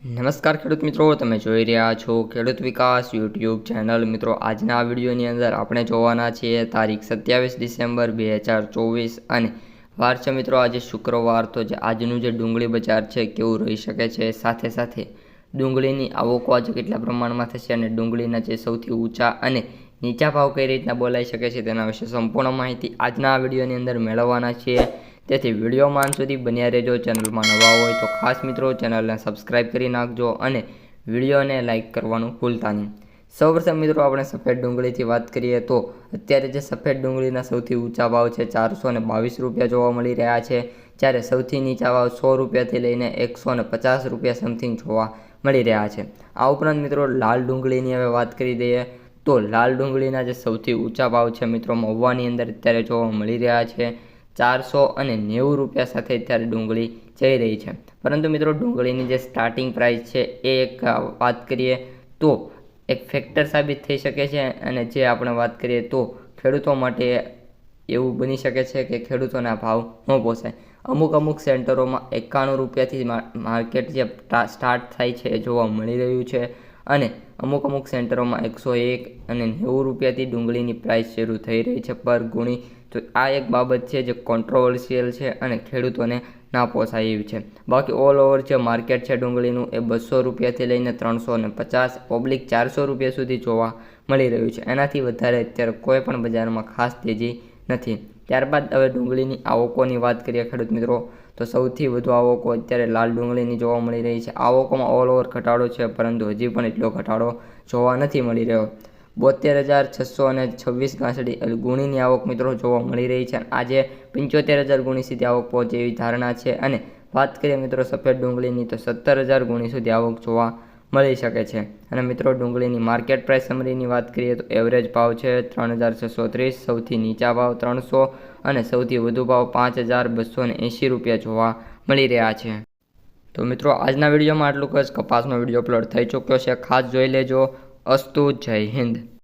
નમસ્કાર ખેડૂત મિત્રો, તમે જોઈ રહ્યા છો ખેડૂત વિકાસ યુટ્યુબ ચેનલ। મિત્રો, આજના આ વિડીયોની અંદર આપણે જોવાના છીએ તારીખ 27 ડિસેમ્બર 2024 અને વાર છે મિત્રો આજે શુક્રવાર। તો આજનું જે ડુંગળી બજાર છે કેવું રહી શકે છે, સાથે સાથે ડુંગળીની આવકો આજે કેટલા પ્રમાણમાં થશે અને ડુંગળીના જે સૌથી ઊંચા અને નીચા ભાવ કઈ રીતના બોલાઈ શકે છે તેના વિશે સંપૂર્ણ માહિતી આજના આ વિડીયોની અંદર મેળવવાના છીએ। તેથી વિડીયોમાં અંત સુધી બન્યા રહેજો। ચેનલમાં નવા હોય તો ખાસ મિત્રો ચેનલને સબસ્ક્રાઈબ કરી નાખજો અને વિડીયોને લાઇક કરવાનું ભૂલતા નહીં। સૌપ્રથમ મિત્રો આપણે સફેદ ડુંગળીથી વાત કરીએ તો અત્યારે જે સફેદ ડુંગળીના સૌથી ઊંચા ભાવ છે 422 રૂપિયા જોવા મળી રહ્યા છે, જ્યારે સૌથી નીચા ભાવ 100 રૂપિયાથી લઈને 150 રૂપિયા સમથિંગ જોવા મળી રહ્યા છે। આ ઉપરાંત મિત્રો લાલ ડુંગળીની હવે વાત કરી દઈએ તો લાલ ડુંગળીના જે સૌથી ઊંચા ભાવ છે મિત્રો મહુવાની અંદર અત્યારે જોવા મળી રહ્યા છે 490 રૂપિયા સાથે અત્યારે ડુંગળી જઈ રહી છે। પરંતુ મિત્રો ડુંગળીની જે સ્ટાર્ટિંગ પ્રાઇસ છે એ એક વાત કરીએ તો એક ફેક્ટર સાબિત થઈ શકે છે, અને જે આપણે વાત કરીએ તો ખેડૂતો માટે એવું બની શકે છે કે ખેડૂતોના ભાવ ન પોસાય। અમુક સેન્ટરોમાં 91 રૂપિયાથી માર્કેટ જે સ્ટાર્ટ થાય છે એ જોવા મળી રહ્યું છે, અને અમુક સેન્ટરોમાં 101 અને 90 રૂપિયાથી ડુંગળીની પ્રાઇસ શરૂ થઈ રહી છે પર ગુણી। તો આ એક બાબત છે જે કોન્ટ્રોવર્સિયલ છે અને ખેડૂતોને ના પોસાય એવી છે। બાકી ઓલ ઓવર જે માર્કેટ છે ડુંગળીનું એ 200 રૂપિયાથી લઈને 350-400 રૂપિયા સુધી જોવા મળી રહ્યું છે। એનાથી વધારે અત્યારે કોઈ પણ બજારમાં ખાસ તેજી નથી। ત્યારબાદ હવે ડુંગળીની આવકોની વાત કરીએ ખેડૂત મિત્રો તો સૌથી વધુ આવકો અત્યારે લાલ ડુંગળીની જોવા મળી રહી છે। આવકોમાં ઓલ ઓવર ઘટાડો છે, પરંતુ હજી પણ એટલો ઘટાડો જોવા નથી મળી રહ્યો। 72,626 ગાંસડી ગુણીની આવક મિત્રો જોવા મળી રહી છે। આજે 75,000 ગુણી સુધી આવક પહોંચે એવી ધારણા છે, અને વાત કરીએ મિત્રો સફેદ ડુંગળીની તો 17,000 ગુણી સુધી આવક જોવા મળી શકે છે। અને મિત્રો ડુંગળીની માર્કેટ પ્રાઇસ સમરીની વાત કરીએ તો એવરેજ ભાવ છે 3,630, સૌથી નીચા ભાવ 300 અને સૌથી વધુ ભાવ 5,280 રૂપિયા જોવા મળી રહ્યા છે। તો મિત્રો આજના વિડીયોમાં આટલું જ। કપાસનો વિડીયો અપલોડ થઈ ચૂક્યો છે, ખાસ જોઈ લેજો। અસ્તુ, જય હિન્દ।